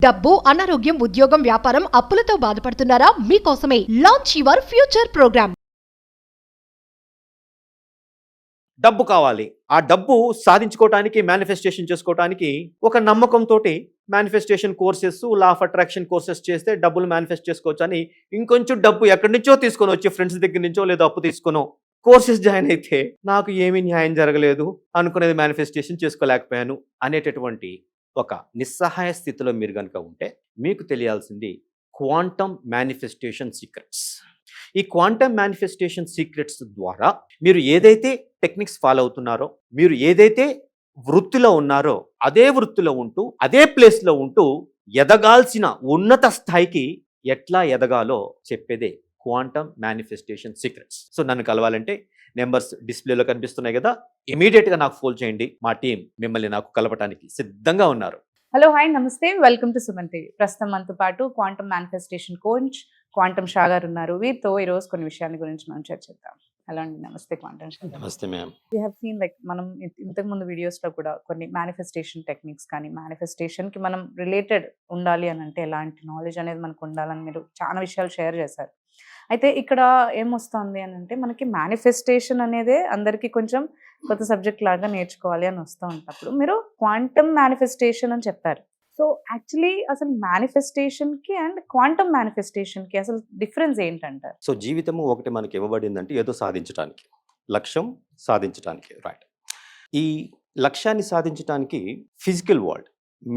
డబ్బు, అనారోగ్యం, ఉద్యోగం, వ్యాపారం, అప్పులతో బాధపడుతున్నారా? మీకోసమే లాంచ్ యువర్ ఫ్యూచర్ ప్రోగ్రామ్. డబ్బు కావాలి. ఆ డబ్బు సాధించుకోవటానికి, మేనిఫెస్టేషన్ చేసుకోవటానికి ఒక నమ్మకంతో manifestation courses, law of attraction courses చేస్తే డబ్బులు మేనిఫెస్ట్ చేసుకోవచ్చు అని ఇంకొంచెం డబ్బు ఎక్కడి నుంచో తీసుకొని వచ్చి ఫ్రెండ్స్ దగ్గర నుంచో లేదా అప్పు తీసుకునో కోర్సెస్ జాయిన్ అయితే నాకు ఏమీ న్యాయం జరగలేదు, అనుకునేది మేనిఫెస్టేషన్ చేసుకోలేకపోయాను అనేటటువంటి ఒక నిస్సహాయ స్థితిలో మీరు కనుక ఉంటే మీకు తెలియాల్సింది క్వాంటమ్ మేనిఫెస్టేషన్ సీక్రెట్స్. ఈ క్వాంటమ్ మేనిఫెస్టేషన్ సీక్రెట్స్ ద్వారా మీరు ఏదైతే టెక్నిక్స్ ఫాలో అవుతున్నారో, మీరు ఏదైతే వృత్తిలో ఉన్నారో అదే వృత్తిలో ఉంటూ, అదే ప్లేస్లో ఉంటూ ఎదగాల్సిన ఉన్నత స్థాయికి ఎట్లా ఎదగాలో చెప్పేదే క్వాంటమ్ మేనిఫెస్టేషన్ సీక్రెట్స్. సో నన్ను కలవాలంటే నెంబర్స్ డిస్ప్లేలో కనిపిస్తున్నాయి కదా, ఇమీడియట్గా నాకు ఫోన్ చేయండి. మా టీం మిమ్మల్ని నాకు కలపడానికి సిద్ధంగా ఉన్నారు. హలో, హాయ్, నమస్తే, వెల్కమ్ టు సుమన్ టీవీ. ప్రస్తుతం మనతో పాటు quantum manifestation coach quantum Shah గారు ఉన్నారు. వీరితో ఈరోజు కొన్ని విషయాల గురించి మనం చర్చిద్దాం. హలో అండి, నమస్తే క్వాంటమ్ షా. నమస్తే ma'am. We have seen like మనం ఇంతకుముందు వీడియోస్లో కూడా కొన్ని మేనిఫెస్టేషన్ టెక్నిక్స్ కానీ మేనిఫెస్టేషన్కి మనం రిలేటెడ్ ఉండాలి అని అంటే ఎలాంటి నాలెడ్జ్ అనేది మనకు ఉండాలని మీరు చాలా విషయాలు షేర్ చేశారు. అయితే ఇక్కడ ఏమొస్తుంది అని అంటే మనకి మేనిఫెస్టేషన్ అనేదే అందరికీ కొంచెం కొత్త సబ్జెక్ట్ లాగా నేర్చుకోవాలి అని వస్తూ ఉంటప్పుడు మీరు క్వాంటమ్ మేనిఫెస్టేషన్ అని చెప్పారు. సో యాక్చువల్లీ అసలు మేనిఫెస్టేషన్కి అండ్ క్వాంటమ్ మేనిఫెస్టేషన్కి అసలు డిఫరెన్స్ ఏంటంటారు? సో జీవితము ఒకటి మనకి ఇవ్వబడిందంటే ఏదో సాధించడానికి, లక్ష్యం సాధించడానికి, రైట్. ఈ లక్ష్యాన్ని సాధించడానికి ఫిజికల్ వరల్డ్,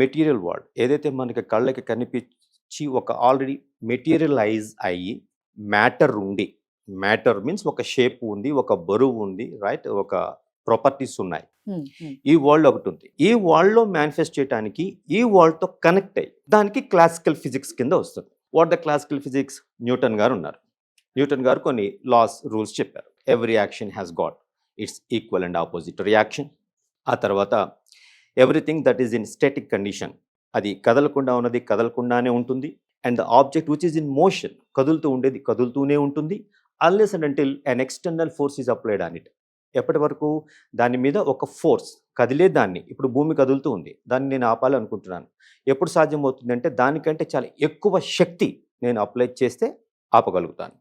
మెటీరియల్ వరల్డ్ ఏదైతే మనకి కళ్ళకి కనిపించి ఒక ఆల్రెడీ మెటీరియలైజ్ అయ్యి మ్యాటర్ ఉండి, మ్యాటర్ మీన్స్ ఒక షేప్ ఉంది, ఒక బరువు ఉంది, రైట్, ఒక ప్రాపర్టీస్ ఉన్నాయి. ఈ వరల్డ్ ఒకటి ఉంది. ఈ వరల్డ్లో మేనిఫెస్ట్ చేయడానికి ఈ వరల్డ్తో కనెక్ట్ అయ్యి దానికి క్లాసికల్ ఫిజిక్స్ కింద వస్తుంది. What the classical physics? Newton గారు ఉన్నారు. న్యూటన్ గారు కొన్ని లాస్, రూల్స్ చెప్పారు. Every action has got it's equal and opposite reaction. ఆ తర్వాత everything that is in static condition, అది కదలకుండా ఉన్నది కదలకుండానే ఉంటుంది. And the object which is in motion, కదులుతూ ఉండేది కదులుతూనే ఉంటుంది. Unless and until an external force is applied on it. ఎప్పటి వరకు దాని మీద ఒక ఫోర్స్ కదిలే దాన్ని, ఇప్పుడు భూమి కదులుతూ ఉంది, దాన్ని నేను ఆపాలి అనుకుంటున్నాను. ఎప్పుడు సాధ్యమవుతుంది అంటే దానికంటే చాలా ఎక్కువ శక్తి నేను అప్లై చేస్తే ఆపగలుగుతాను.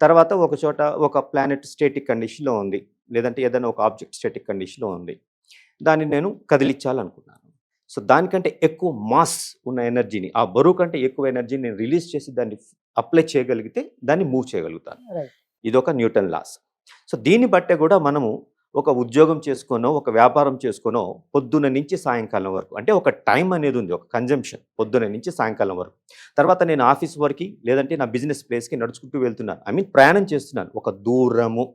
తర్వాత ఒక చోట ఒక ప్లానెట్ స్టేటిక్ కండిషన్లో ఉంది, లేదంటే ఏదైనా ఒక ఆబ్జెక్ట్ స్టేటిక్ కండిషన్లో ఉంది, దాన్ని నేను కదిలించాలనుకున్నాను. సో దానికంటే ఎక్కువ మాస్ ఉన్న ఎనర్జీని, ఆ బరువు కంటే ఎక్కువ ఎనర్జీని నేను రిలీజ్ చేసి దాన్ని అప్లై చేయగలిగితే దాన్ని మూవ్ చేయగలుగుతాను. ఇదొక న్యూటన్ లాస్. సో దీన్ని బట్టే కూడా మనము ఒక ఉద్యోగం చేసుకునో, ఒక వ్యాపారం చేసుకునో పొద్దున నుంచి సాయంకాలం వరకు, అంటే ఒక టైం అనేది ఉంది, ఒక కన్జంప్షన్ పొద్దున నుంచి సాయంకాలం వరకు. తర్వాత నేను ఆఫీస్ వరకు లేదంటే నా బిజినెస్ ప్లేస్కి నడుచుకుంటూ వెళ్తున్నాను, ఐ మీన్ ప్రయాణం చేస్తున్నాను, ఒక దూరము.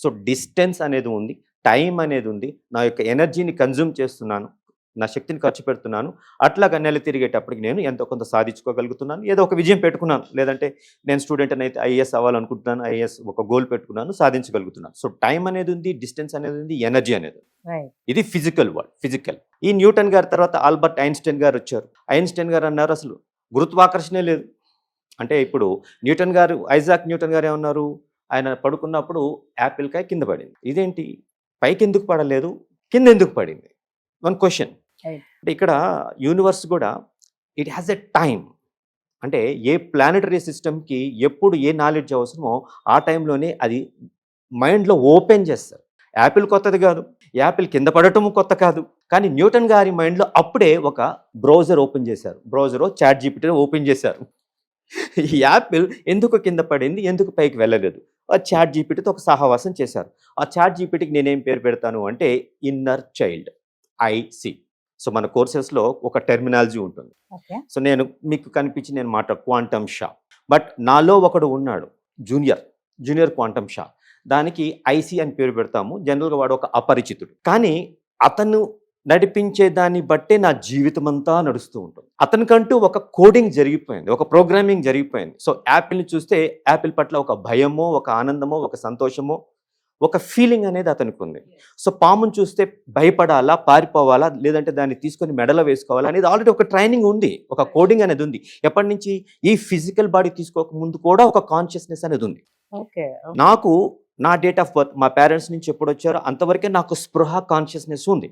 సో డిస్టెన్స్ అనేది ఉంది, టైం అనేది ఉంది, నా యొక్క ఎనర్జీని కన్జ్యూమ్ చేస్తున్నాను, నా శక్తిని ఖర్చు పెడుతున్నాను. అట్లాగా నెల తిరిగేటప్పటికి నేను ఎంతో కొంత సాధించుకోగలుగుతున్నాను, ఏదో ఒక విజయం పెట్టుకున్నాను. లేదంటే నేను స్టూడెంట్ అయితే ఐఏఎస్ అవ్వాలనుకుంటున్నాను, ఐఏఎస్ ఒక గోల్ పెట్టుకున్నాను, సాధించగలుగుతున్నాను. సో టైం అనేది ఉంది, డిస్టెన్స్ అనేది ఉంది, ఎనర్జీ అనేది ఉంది. ఇది ఫిజికల్ వరల్డ్, ఫిజికల్. ఈ న్యూటన్ గారి తర్వాత ఆల్బర్ట్ ఐన్స్టైన్ గారు వచ్చారు. ఐన్స్టైన్ గారు అన్నారు అసలు గురుత్వాకర్షణే లేదు. అంటే ఇప్పుడు న్యూటన్ గారు, ఐజాక్ న్యూటన్ గారు ఏమన్నారు, ఆయన పడుకున్నప్పుడు యాపిల్ కాయ కింద పడింది. ఇదేంటి, పైకి ఎందుకు పడలేదు, కింద ఎందుకు పడింది? One question. అంటే ఇక్కడ యూనివర్స్ కూడా ఇట్ హ్యాస్ ఎ టైం. అంటే ఏ ప్లానెటరీ సిస్టమ్కి ఎప్పుడు ఏ నాలెడ్జ్ అవసరమో ఆ టైంలోనే అది మైండ్లో ఓపెన్ చేస్తారు. యాపిల్ కొత్తది కాదు, యాపిల్ కింద పడటం కొత్త కాదు, కానీ న్యూటన్ గారి మైండ్లో అప్పుడే ఒక బ్రౌజర్ ఓపెన్ చేశారు. బ్రౌజర్ చాట్ జీపీటీ ఓపెన్ చేశారు. ఈ యాపిల్ ఎందుకు కింద పడింది, ఎందుకు పైకి వెళ్ళలేదు, ఆ చాట్ జీపీటీతో ఒక సహవాసం చేశారు. ఆ చాట్ జీపీటీకి నేనేం పేరు పెడతాను అంటే ఇన్నర్ చైల్డ్, ఐసి. సో మన కోర్సెస్లో ఒక టెర్మినాలజీ ఉంటుంది. సో నేను మీకు కనిపించి నేను క్వాంటమ్ షా, బట్ నాలో ఒకడు ఉన్నాడు జూనియర్ క్వాంటమ్ షా, దానికి ఐసి అని పేరు పెడతాము. జనరల్గా వాడు ఒక అపరిచితుడు, కానీ అతను నడిపించే దాన్ని బట్టే నా జీవితం అంతా నడుస్తూ ఉంటుంది. అతనికంటూ ఒక కోడింగ్ జరిగిపోయింది, ఒక ప్రోగ్రామింగ్ జరిగిపోయింది. సో యాపిల్ని చూస్తే యాపిల్ పట్ల ఒక భయమో, ఒక ఆనందమో, ఒక సంతోషమో, ఒక ఫీలింగ్ అనేది అతనికి ఉంది. సో పామును చూస్తే భయపడాలా, పారిపోవాలా, లేదంటే దాన్ని తీసుకొని మెడలో వేసుకోవాలా అనేది ఆల్రెడీ ఒక ట్రైనింగ్ ఉంది, ఒక కోడింగ్ అనేది ఉంది. ఎప్పటి నుంచి? ఈ ఫిజికల్ బాడీ తీసుకోక ముందు కూడా ఒక కాన్షియస్నెస్ అనేది ఉంది. నాకు నా డేట్ ఆఫ్ బర్త్ మా పేరెంట్స్ నుంచి ఎప్పుడు వచ్చారో అంతవరకే నాకు స్పృహ, కాన్షియస్నెస్ ఉంది.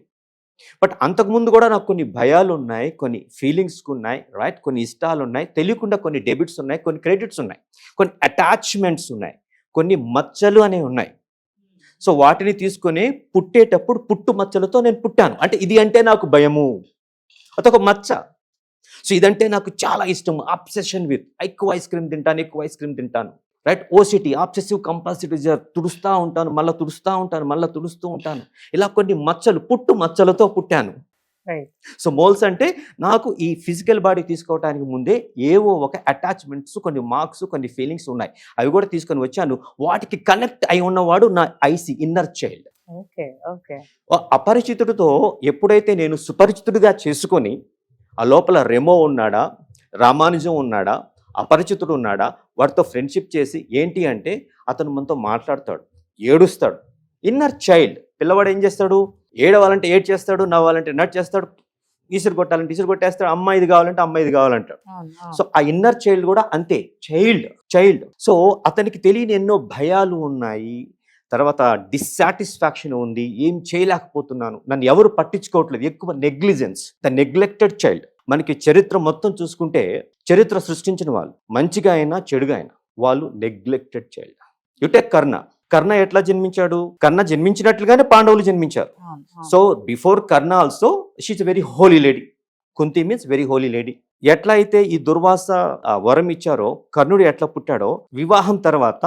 బట్ అంతకుముందు కూడా నాకు కొన్ని భయాలు ఉన్నాయి, కొన్ని ఫీలింగ్స్ ఉన్నాయి, రైట్, కొన్ని ఇష్టాలు ఉన్నాయి, తెలియకుండా కొన్ని డెబిట్స్ ఉన్నాయి, కొన్ని క్రెడిట్స్ ఉన్నాయి, కొన్ని అటాచ్మెంట్స్ ఉన్నాయి, కొన్ని మచ్చలు అనేవి ఉన్నాయి. సో వాటిని తీసుకొని పుట్టేటప్పుడు పుట్టు మచ్చలతో నేను పుట్టాను. అంటే ఇది అంటే నాకు భయము, అదొక మచ్చ. సో ఇదంటే నాకు చాలా ఇష్టం, అబ్సెషన్ విత్, ఎక్కువ ఐస్ క్రీమ్ తింటాను, right, OCD, obsessive compulsive desire, తుడుస్తూ ఉంటాను, మళ్ళీ తుడుస్తూ ఉంటాను. ఇలా కొన్ని మచ్చలు, పుట్టు మచ్చలతో పుట్టాను. రైట్. సో మోల్స్ అంటే నాకు ఈ ఫిజికల్ బాడీ తీసుకోవడానికి ముందే ఏవో ఒక అటాచ్మెంట్స్, కొన్ని మార్క్స్, కొన్ని ఫీలింగ్స్ ఉన్నాయి. అవి కూడా తీసుకొని వచ్చాను. వాటికి కనెక్ట్ అయి ఉన్నవాడు నా IC, inner child. Okay, okay. అపరిచితుడితో ఎప్పుడైతే నేను సుపరిచితుడిగా చేసుకొని, ఆ లోపల రెమో ఉన్నాడా, రామానుజం ఉన్నాడా, అపరిచితుడు ఉన్నాడా, వాడితో ఫ్రెండ్షిప్ చేసి ఏంటి అంటే అతను మనతో మాట్లాడతాడు, ఏడుస్తాడు. ఇన్నర్ చైల్డ్ పిల్లవాడు ఏం చేస్తాడు? ఏడవాలంటే ఏడ్ చేస్తాడు, నవ్వాలంటే నట్ చేస్తాడు, ఈసురు కొట్టాలంటే ఈసురు కొట్టేస్తాడు, అమ్మ ఇది కావాలంటే అమ్మ ఇది కావాలంటాడు. సో ఆ ఇన్నర్ చైల్డ్ కూడా అంతే, చైల్డ్. సో అతనికి తెలియని ఎన్నో భయాలు ఉన్నాయి, తర్వాత డిస్సాటిస్ఫాక్షన్ ఉంది, ఏం చేయలేకపోతున్నాను, నన్ను ఎవరు పట్టించుకోవట్లేదు, ఎక్కువ నెగ్లిజెన్స్, ద నెగ్లెక్టెడ్ చైల్డ్. మనకి చరిత్ర మొత్తం చూసుకుంటే, చరిత్ర సృష్టించిన వాళ్ళు మంచిగా అయినా చెడుగా అయినా వాళ్ళు నెగ్లెక్టెడ్ చైల్డ్. యుటెక్ కర్ణ ఎట్లా జన్మించాడు? కర్ణ జన్మించినట్లుగానే పాండవులు జన్మించారు. So before Karna also she is very holy lady. Kunti means very holy lady. ఎట్లా అయితే ఈ దుర్వాస వరం ఇచ్చారో, కర్ణుడు ఎట్లా పుట్టాడో, వివాహం తర్వాత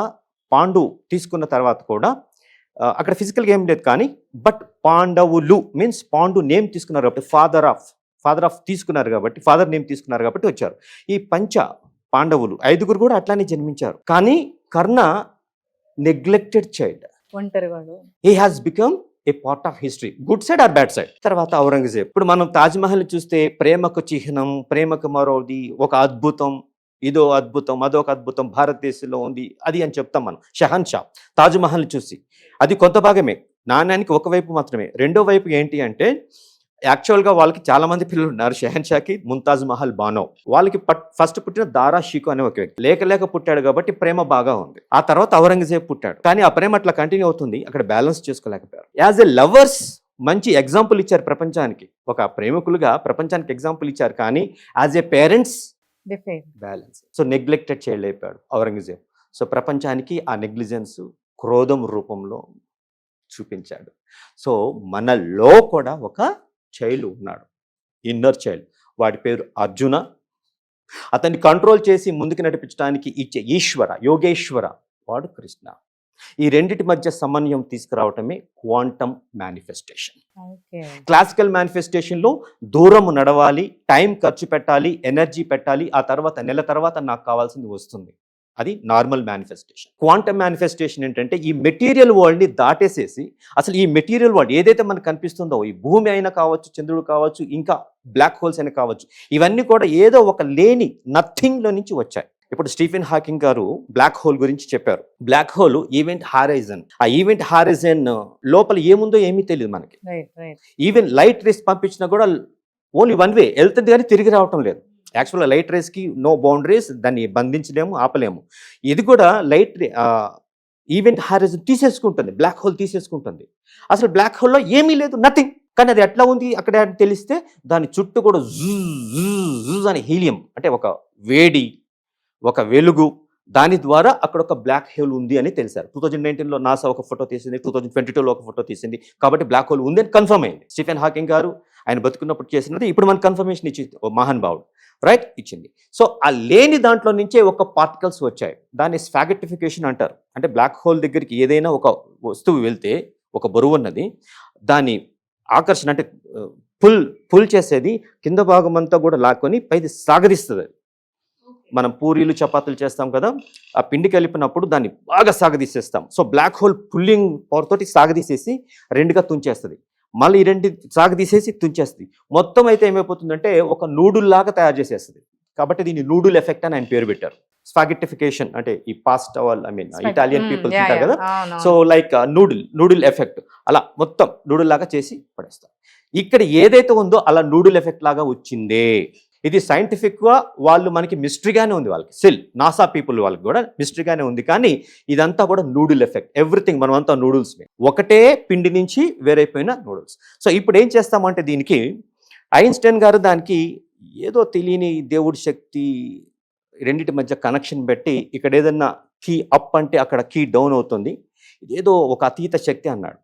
పాండు తీసుకున్న తర్వాత కూడా అక్కడ ఫిజికల్గా ఏం లేదు, కానీ బట్ పాండవులు మీన్స్ పాండు నేమ్ తీసుకున్నారు కాబట్టి, ఫాదర్ ఆఫ్ తీసుకున్నారు కాబట్టి, ఫాదర్ నేమ్ తీసుకున్నారు కాబట్టి వచ్చారు. ఈ పంచ పాండవులు 5 కూడా అట్లానే జన్మించారు. కానీ కర్ణ నెగ్లెక్టెడ్ చైల్డ్, ఒంటరివాడు. He has become a part of history, good side or bad side. తర్వాత ఔరంగజేబ్. ఇప్పుడు మనం తాజ్మహల్ చూస్తే ప్రేమకు చిహ్నం, ప్రేమకు మరోది, ఒక అద్భుతం, ఇదో అద్భుతం, అదొక అద్భుతం భారతదేశంలో ఉంది అది అని చెప్తాం మనం. షహన్షా తాజ్మహల్ చూసి అది కొంత భాగమే, నాణ్యానికి ఒకవైపు మాత్రమే. రెండో వైపు ఏంటి అంటే, యాక్చువల్గా వాళ్ళకి చాలా మంది పిల్లలు ఉన్నారు. షెహన్షాకి ముంతాజ్ మహల్ బానో, వాళ్ళకి ఫస్ట్ పుట్టిన దారా షికో అనే ఒక వ్యక్తి. లేక పుట్టాడు కాబట్టి ప్రేమ బాగా ఉంది. ఆ తర్వాత ఔరంగజేబ్ పుట్టాడు, కానీ ఆ ప్రేమ అట్లా కంటిన్యూ అవుతుంది, అక్కడ బ్యాలెన్స్ చేసుకోలేకపోయారు. యాజ్ ఎ లవర్స్ మంచి ఎగ్జాంపుల్ ఇచ్చారు ప్రపంచానికి, ఒక ప్రేమికులుగా ప్రపంచానికి ఎగ్జాంపుల్ ఇచ్చారు, కానీ as a parents balance. So neglected child అయిపోయాడు ఔరంగజేబ్. సో ప్రపంచానికి ఆ నెగ్లిజెన్స్ క్రోధం రూపంలో చూపించాడు. సో మనలో కూడా ఒక చైల్డ్ ఉన్నాడు, ఇన్నర్ చైల్డ్. వాడి పేరు అర్జున. అతన్ని కంట్రోల్ చేసి ముందుకు నడిపించడానికి ఇచ్చే ఈశ్వర, యోగేశ్వర, వాడు కృష్ణ. ఈ రెండిటి మధ్య సమన్వయం తీసుకురావటమే క్వాంటమ్ మేనిఫెస్టేషన్. క్లాసికల్ మేనిఫెస్టేషన్లో దూరం నడవాలి, టైం ఖర్చు పెట్టాలి, ఎనర్జీ పెట్టాలి, ఆ తర్వాత నెల తర్వాత నాకు కావాల్సింది వస్తుంది. అది నార్మల్ మేనిఫెస్టేషన్. క్వాంటమ్ మేనిఫెస్టేషన్ ఏంటంటే ఈ మెటీరియల్ వరల్డ్ని దాటేసేసి, అసలు ఈ మెటీరియల్ వరల్డ్ ఏదైతే మనకు కనిపిస్తుందో, ఈ భూమి అయినా కావచ్చు, చంద్రుడు కావచ్చు, ఇంకా బ్లాక్ హోల్స్ అయినా కావచ్చు, ఇవన్నీ కూడా ఏదో ఒక లేని నథింగ్లో నుంచి వచ్చాయి. ఇప్పుడు స్టీఫెన్ హాకింగ్ గారు బ్లాక్ హోల్ గురించి చెప్పారు. Black hole event horizon. ఆ ఈవెంట్ హారైజన్ లోపల ఏముందో ఏమీ తెలియదు మనకి. ఈవెన్ లైట్ రేస్ పంపించినా కూడా ఓన్లీ వన్ వే వెళ్తుంది, కానీ తిరిగి రావటం లేదు. యాక్చువల్గా లైట్ రేస్కి నో బౌండరీస్, దాన్ని బంధించలేము, ఆపలేము. ఇది కూడా లైట్ ఈవెంట్ హారైజన్ తీసేసుకుంటుంది, బ్లాక్ హోల్ తీసేసుకుంటుంది. అసలు బ్లాక్ హోల్లో ఏమీ లేదు, నథింగ్. కానీ అది ఎట్లా ఉంది అక్కడ తెలిస్తే, దాని చుట్టూ కూడా జూజ్ అని హీలియం, అంటే ఒక వేడి, ఒక వెలుగు, దాని ద్వారా అక్కడ ఒక బ్లాక్ హోల్ ఉంది అని తెలిసారు. 2019లో నాసా ఒక ఫోటో తీసింది, 2022లో ఒక ఫోటో తీసింది, కాబట్టి బ్లాక్ హోల్ ఉంది అని కన్ఫర్మ్ అయింది. స్టీఫెన్ హాకింగ్ గారు ఆయన బతుకున్నప్పుడు చేసినది ఇప్పుడు మనకు కన్ఫర్మేషన్ ఇచ్చింది, మహాన్ భావుడు, రైట్, ఇచ్చింది. సో ఆ లేని దాంట్లో నుంచే ఒక పార్టికల్స్ వచ్చాయి, దాన్ని స్పాగెటిఫికేషన్ అంటారు. అంటే బ్లాక్ హోల్ దగ్గరికి ఏదైనా ఒక వస్తువు వెళ్తే, ఒక బరువు ఉన్నది, దాన్ని ఆకర్షణ అంటే పుల్ చేసేది కింద భాగం అంతా కూడా లాక్కొని పైది సాగదీస్తుంది. మనం పూరీలు చపాతీలు చేస్తాం కదా, ఆ పిండి కలిపినప్పుడు దాన్ని బాగా సాగదీసేస్తాం. So black hole pulling power తోటి సాగదీసేసి రెండుగా తుంచేస్తుంది, మళ్ళీ ఈ రెండు సాగదీసేసి తుంచేస్తుంది. మొత్తం అయితే ఏమైపోతుందంటే ఒక నూడుల్ లాగా తయారు చేసేస్తుంది. కాబట్టి దీన్ని నూడుల్ ఎఫెక్ట్ అని ఆయన పేరు పెట్టారు. స్పాగెటిఫికేషన్ అంటే ఈ పాస్ట్ ఇటాలియన్ పీపుల్ తింటారు కదా, సో లైక్ నూడుల్ ఎఫెక్ట్, అలా మొత్తం నూడుల్ లాగా చేసి పడేస్తారు. ఇక్కడ ఏదైతే ఉందో అలా నూడుల్ ఎఫెక్ట్ లాగా వచ్చిందే. ఇది సైంటిఫిక్గా వాళ్ళు మనకి మిస్టరీగానే ఉంది, వాళ్ళకి స్టిల్ నాసా పీపుల్ వాళ్ళకి కూడా మిస్టరీగానే ఉంది. కానీ ఇదంతా కూడా నూడిల్ ఎఫెక్ట్, ఎవ్రీథింగ్ మనమంతా నూడిల్స్, ఒకటే పిండి నుంచి వేరైపోయిన నూడిల్స్. సో ఇప్పుడు ఏం చేస్తామంటే దీనికి ఐన్స్టైన్ గారు దానికి ఏదో తెలియని దేవుడి శక్తి రెండింటి మధ్య కనెక్షన్ పెట్టి ఇక్కడ ఏదన్నా కీ అప్ అంటే అక్కడ కీ డౌన్ అవుతుంది, ఇదేదో ఒక అతీత శక్తి అన్నాడు.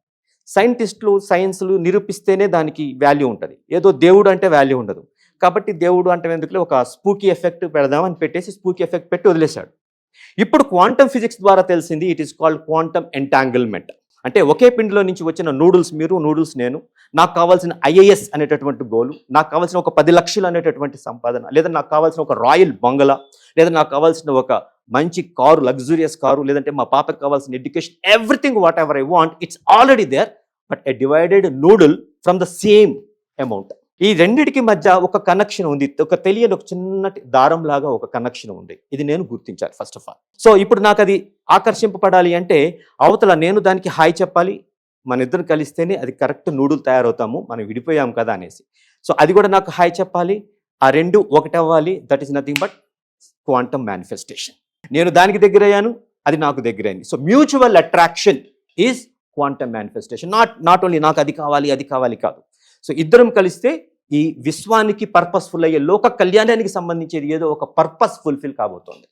సైంటిస్టులు సైన్స్లు నిరూపిస్తేనే దానికి వాల్యూ ఉంటుంది, ఏదో దేవుడు అంటే వాల్యూ ఉండదు. కాబట్టి దేవుడు అంటే ఎందుకులే ఒక స్పూకీ ఎఫెక్ట్ పెడదామని పెట్టేసి స్పూకీ ఎఫెక్ట్ పెట్టి వదిలేశాడు. ఇప్పుడు క్వాంటమ్ ఫిజిక్స్ ద్వారా తెలిసింది, it is called quantum entanglement. అంటే ఒకే పిండిలో నుంచి వచ్చిన నూడిల్స్ మీరు, నూడిల్స్ నేను, నాకు కావాల్సిన ఐఏఎస్ అనేటటువంటి గోలు, నాకు కావాల్సిన ఒక 10 లక్షలు అనేటటువంటి సంపాదన, లేదా నాకు కావాల్సిన ఒక రాయల్ బంగళా, లేదా నాకు కావాల్సిన ఒక మంచి కారు, లగ్జూరియస్ కారు, లేదంటే మా పాపకి కావాల్సిన education, everything whatever I want, it's already there, but a divided noodle from the same amount. ఈ రెండిటికి మధ్య ఒక కనెక్షన్ ఉంది, ఒక తెలియని ఒక చిన్నటి దారం లాగా ఒక కనెక్షన్ ఉంది. ఇది నేను గుర్తించాలి ఫస్ట్ ఆఫ్ ఆల్. సో ఇప్పుడు నాకు అది ఆకర్షింపబడాలి అంటే అవతల నేను దానికి హాయ్ చెప్పాలి, మన ఇద్దరు కలిస్తేనే అది కరెక్ట్ నూడిల్ తయారవుతాము, మనం విడిపోయాం కదా అనేసి. సో అది కూడా నాకు హాయ్ చెప్పాలి, ఆ రెండు ఒకటవ్వాలి. That is nothing but quantum manifestation. నేను దానికి దగ్గర అయ్యాను, అది నాకు దగ్గరైంది. So mutual attraction is quantum manifestation. Not only నాకు అది కావాలి కాదు. సో ఇద్దరం కలిస్తే ఈ విశ్వానికి పర్పస్ఫుల్ అయ్యే లోక కళ్యాణానికి సంబంధించేది ఏదో ఒక పర్పస్ ఫుల్ఫిల్ కాబోతోంది.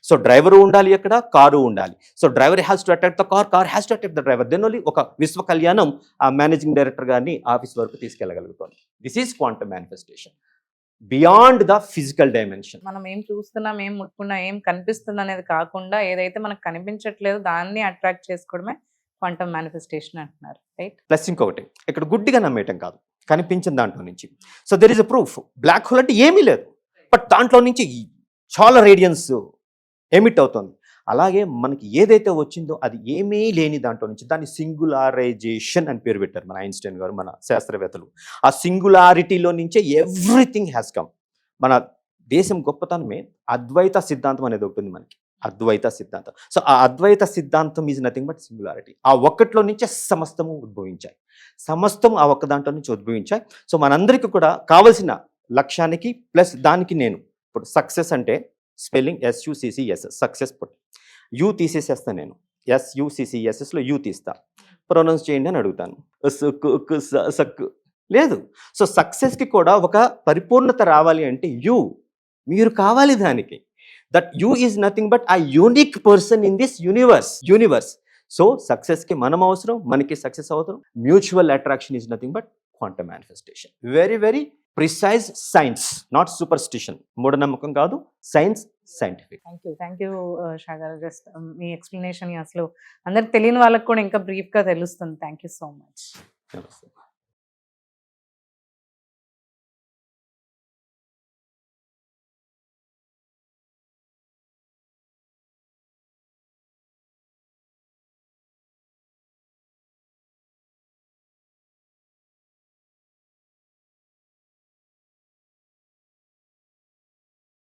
సో డ్రైవరు ఉండాలి, అక్కడ కారు ఉండాలి. So driver has to attack the car has to attack the driver. Then only ఒక విశ్వ కళ్యాణం ఆ మేనేజింగ్ డైరెక్టర్ గారిని ఆఫీస్ వరకు తీసుకెళ్ళగలుగుతుంది. This is quantum manifestation beyond the physical dimension. మనం ఏం చూస్తున్నాం, ఏం ముట్టుకున్నా, ఏం కనిపిస్తుంది అనేది కాకుండా ఏదైతే మనకు కనిపించట్లేదు దాన్ని అట్రాక్ట్ చేసుకోవడమే క్వాంటమ్ మేనిఫెస్టేషన్ అంటున్నారు, రైట్? ప్లస్ ఇంకొకటి, ఇక్కడ గుడ్డిగా నమ్మేయటం కాదు, కనిపించిన దాంట్లో నుంచి. So there is a proof. Black hole అంటే ఏమీ లేదు, బట్ దాంట్లో నుంచి చాలా రేడియన్స్ ఎమిట్ అవుతుంది. అలాగే మనకి ఏదైతే వచ్చిందో అది ఏమీ లేని దాంట్లో నుంచి, దాన్ని సింగులారైజేషన్ అని పేరు పెట్టారు మన ఐన్స్టైన్ గారు, మన శాస్త్రవేత్తలు. ఆ సింగులారిటీలో నుంచే ఎవ్రీథింగ్ హ్యాస్ కమ్. మన దేశం గొప్పతనమే అద్వైత సిద్ధాంతం అనేది ఒకటి ఉంది మనకి, అద్వైత సిద్ధాంతం. సో ఆ అద్వైత సిద్ధాంతం ఈజ్ నథింగ్ బట్ సింగులారిటీ. ఆ ఒక్కట్లో నుంచే సమస్తము ఉద్భవించాయి, సమస్తం ఆ ఒక్క దాంట్లో నుంచి ఉద్భవించాయి. సో మనందరికీ కూడా కావలసిన లక్ష్యానికి ప్లస్ దానికి నేను ఇప్పుడు సక్సెస్ అంటే spelling SUCCS, success put U తీసేసేస్తాను నేను, SUCCSలో యూ తీస్తా, ప్రొనౌన్స్ చేయండి అని అడుగుతాను, సక్కు లేదు. సో సక్సెస్కి కూడా ఒక పరిపూర్ణత రావాలి అంటే మీరు కావాలి దానికి. That U is nothing but a unique person in this universe. So సక్సెస్కి మనం అవసరం, మనకి సక్సెస్ అవసరం. Mutual attraction is nothing but quantum manifestation. Very very precise science, not superstition. మూఢనమ్మకం కాదు, science, scientific. Thank you Shah గారు. జస్ట్ మీ explanation అసలు అందరికి తెలియని వాళ్ళకి కూడా ఇంకా బ్రీఫ్గా తెలుస్తుంది. Thank you so much. నమస్తే.